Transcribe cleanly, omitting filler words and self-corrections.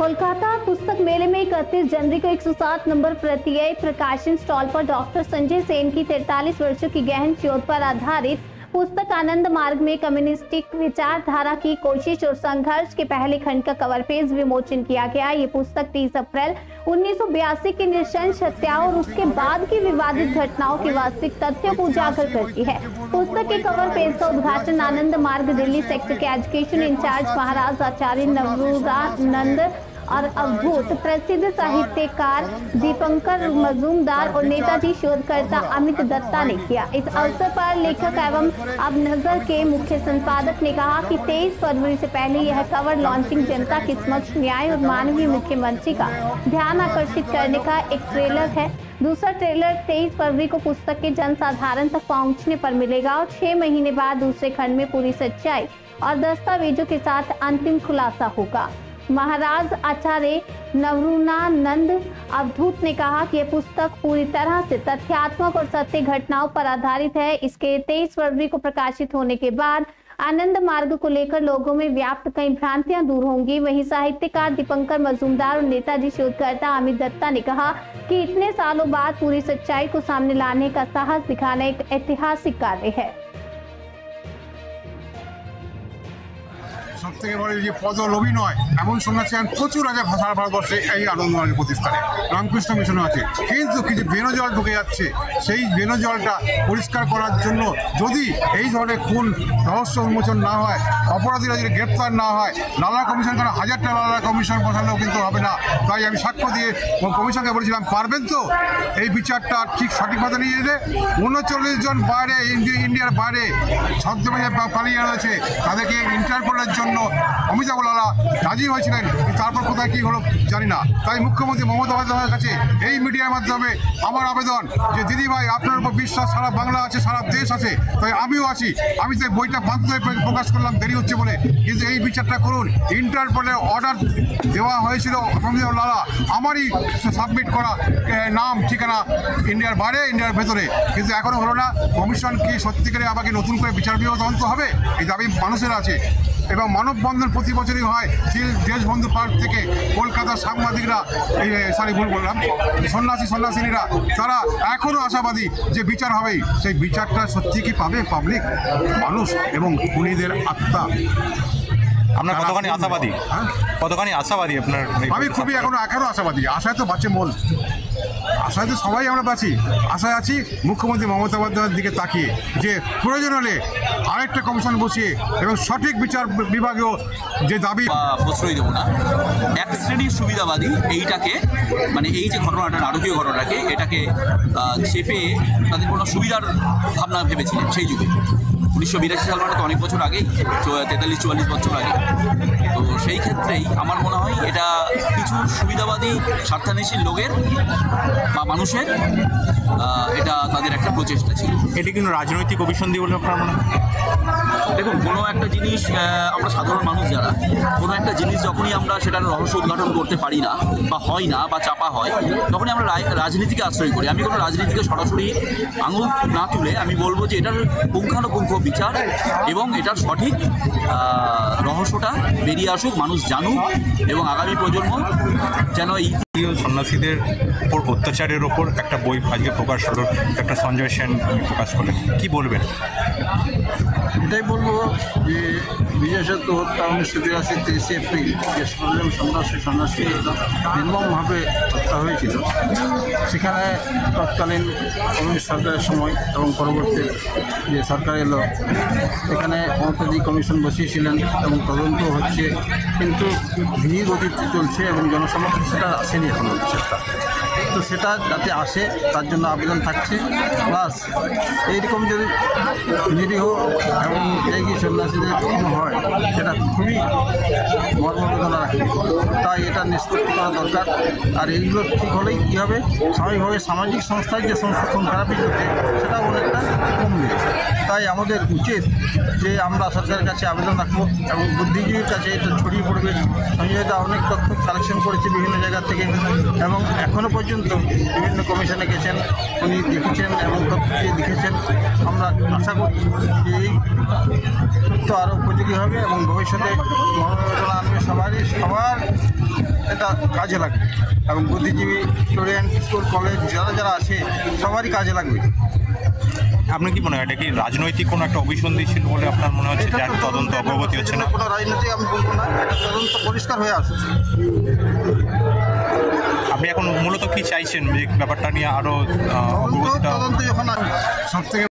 कोलकाता पुस्तक मेले में 31 जनवरी को 107 नंबर प्रत्यय प्रकाशन स्टॉल पर डॉक्टर संजय सेन की 43 वर्षों की गहन शोध पर आधारित पुस्तक आनंद मार्ग में कम्युनिस्टिक विचारधारा की कोशिश और संघर्ष के पहले खंड का कवर पेज विमोचन किया गया। ये पुस्तक 30 अप्रैल 1982 की नृशंस हत्याओं और उसके बाद की विवादित घटनाओं के वास्तविक तथ्यों को उजागर करती है। पुस्तक के कवर पेज का उद्घाटन आनंद मार्ग दिल्ली सेक्टर के एजुकेशन इंचार्ज महाराज आचार्य नवरूरानंद और अवधूत प्रसिद्ध साहित्यकार दीपंकर मजूमदार और नेताजी शोधकर्ता अमित दत्ता ने किया। इस अवसर पर लेखक एवं अब नजर के मुख्य संपादक ने कहा कि 23 फरवरी से पहले यह कवर लॉन्चिंग जनता के समक्ष न्याय और मानवीय मुख्यमंत्री का ध्यान आकर्षित करने का एक ट्रेलर है। दूसरा ट्रेलर 23 फरवरी को पुस्तक के जनसाधारण तक पहुंचने पर मिलेगा और 6 महीने बाद दूसरे खंड में पूरी सच्चाई और दस्तावेजों के साथ अंतिम खुलासा होगा। महाराज आचार्य नवरूरानंद अवधूत ने कहा कि यह पुस्तक पूरी तरह से तथ्यात्मक और सत्य घटनाओं पर आधारित है। इसके 23 फरवरी को प्रकाशित होने के बाद आनंद मार्ग को लेकर लोगों में व्याप्त कई भ्रांतियां दूर होंगी। वहीं साहित्यकार दीपंकर मजूमदार और नेताजी शोधकर्ता अमित दत्ता ने कहा कि इतने सालों बाद पूरी सच्चाई को सामने लाने का साहस दिखाना एक ऐतिहासिक कार्य है। सबথেকে বড় যে পদলোভী নয় এমন সন্ন্যাসী প্রচুর আছে ভাষার ভারতবর্ষে এই আনন্দমার্গের প্রতিষ্ঠানে রামকৃষ্ণ মিশনও আছে, কিন্তু কিছু বেনজল ঢুকে যাচ্ছে। সেই বেনজলটা পরিষ্কার করার জন্য যদি এই ধরনের খুন রহস্য উন্মোচন না হয়, অপরাধীরা যদি গ্রেপ্তার না হয়, লালা কমিশন কেন 1000টা লালা কমিশন বসালেও কিন্তু হবে না। তাই আমি সাক্ষ্য দিয়ে কমিশনকে বলেছিলাম, পারবেন তো এই বিচারটা ঠিক সঠিকভাবে নিয়ে যেতে। 39 জন বাইরে ইন্ডিয়ার বাইরে ছদ্মবেশে পালিয়ে রয়েছে, তাদেরকে ইন্টারপোলের জন্য অমিতাভ লালা রাজি হয়েছিলেন, তারপর কোথায় কি হলো জানি না। তাই মুখ্যমন্ত্রী মমতা বন্দ্যোপাধ্যায়ের কাছে এই মিডিয়ার মাধ্যমে আমার আবেদন যে দিদি ভাই, আপনার উপর বিশ্বাস সারা বাংলা আছে, সারা দেশ আছে, তাই আমিও আছি। আমি তাই বইটা বাধ্য হয়ে প্রকাশ করলাম দেরি হচ্ছে বলে, কিন্তু এই বিচারটা করুন। ইন্টারপোলের অর্ডার দেওয়া হয়েছিল অমিতাভ লালা, আমারই সাবমিট করা নাম ঠিকানা ইন্ডিয়ার বাইরে ইন্ডিয়ার ভেতরে, কিন্তু এখনো হলো না। কমিশন কি সত্যিকারে আমাকে নতুন করে বিচার বিভাগ তদন্ত হবে? এই দাবি মানুষের আছে। এবং মানববন্ধন প্রতি বছরই হয় দেশবন্ধু পার্ক থেকে। কলকাতার সাংবাদিকরা ভুল বললাম, সন্ন্যাসিনীরা তারা এখনও আশাবাদী যে বিচার হবেই। সেই বিচারটা সত্যি কি পাবে পাবলিক, মানুষ এবং খুনিদের আত্মা? আপনার কতখানি আশাবাদী? কতখানি আশাবাদী আপনার? আমি খুবই এখনো আশাবাদী। আশায় তো বাঁচে মন, আশায় তো সবাই আমরা বাঁচি। আশায় আছি মুখ্যমন্ত্রী মমতা বন্দ্যোপাধ্যায়ের দিকে তাকিয়ে যে প্রয়োজন হলে আরেকটা কমিশন বসিয়ে এবং সঠিক বিচার বিভাগেও যে দাবি প্রশ্রয় দেবো না। এক শ্রেণীর সুবিধাবাদী এইটাকে, মানে এই যে ঘটনাটা, নাটকীয় ঘটনাটাকে, এটাকে চেপে তাদের কোনো সুবিধার ভাবনা ভেবেছিলেন সেই যুগে। 1982 সাল মানে তো অনেক বছর আগেই, 43-44 বছর আগে। তো সেই ক্ষেত্রেই আমার মনে হয় এটা কিছু সুবিধাবাদী স্বার্থান্বেষী লোকের বা মানুষের এটা তাদের একটা প্রচেষ্টা ছিল। এটি কিন্তু রাজনৈতিক অভিসন্ধি বলে আপনার মনে হয়? দেখুন, কোনো একটা জিনিস আমরা সাধারণ মানুষ যারা, কোনো একটা জিনিস যখনই আমরা সেটার রহস্য উদ্ঘাটন করতে পারি না বা হয় না বা চাপা হয়, তখনই আমরা রাজনীতিকে আশ্রয় করি। আমি কোনো রাজনীতিকে সরাসরি আঙুল না তুলে আমি বলবো যে এটার পুঙ্খানুপুঙ্খ বিচার এবং এটার সঠিক রহস্যটা বেরিয়ে আসুক, মানুষ জানুক এবং আগামী প্রজন্ম যেন এই সন্ন্যাসীদের ওপর অত্যাচারের ওপর একটা বই আজকে প্রকাশ হলো, একটা সঞ্জয় সেন প্রকাশ করলেন, কি বলবেন? এটাই বলবো যে বিশেষত হত্যা 1983 30 এপ্রিল যে 16 জন সন্ন্যাসী নির্মমভাবে হত্যা হয়েছিল, সেখানে তৎকালীন কমিউনিস্ট সরকারের সময় এবং পরবর্তী যে সরকার এলো, এখানে মমতাজি কমিশন বসিয়েছিলেন এবং তদন্ত হচ্ছে, কিন্তু ধীর গতিতে চলছে এবং জনসমক্ষে সেটা আসেনি এখনো বিষয়টা। তো সেটা যাতে আসে তার জন্য আবেদন থাকছে। প্লাস এইরকম যদি নিরীহ এবং ত্যাগী সন্ন্যাসীদের কোনো হয়, সেটা খুবই মর্মবেদনা রাখে। তাই এটা নিষ্পত্তি করা দরকার। আর এইগুলো ঠিক হলেই কী হবে, স্বাভাবিকভাবে সামাজিক সংস্থার যে সমস্ত খুন খারাপি করছে সেটা অনেকটা কমবে। তাই আমাদের উচিত যে আমরা সরকারের কাছে আবেদন রাখবো এবং বুদ্ধিজীবীর কাছে এটা ছড়িয়ে পড়বে। সঞ্জয় দা অনেক তথ্য কালেকশন করেছে বিভিন্ন জায়গা থেকে এবং এখনও পর্যন্ত বিভিন্ন কমিশনে গেছেন, উনি দেখেছেন এবং তথ্য দিয়ে লিখেছেন। আমরা আশা করি যে এই তথ্য আরও উপযোগী হবে এবং ভবিষ্যতে মনোবেদনা আনবে সবার এটা কাজে লাগবে এবং বুদ্ধিজীবী স্টুডেন্ট স্কুল কলেজ যারা যারা আছে সবারই কাজে লাগবে। আপনার কি মনে হয় এটা কি রাজনৈতিক কোনো একটা অভিসন্ধি ছিল বলে আপনার মনে হচ্ছে, যার তদন্ত অগ্রগতি হচ্ছে না? কোনো রাজনীতি আমি বলবো না, এটা তদন্ত পরিষ্কার হয়ে আসছে। আপনি এখন মূলত কি চাইছেন যে ব্যাপারটা নিয়ে আরও অগ্রগতিটা? তদন্ত যখন সব থেকে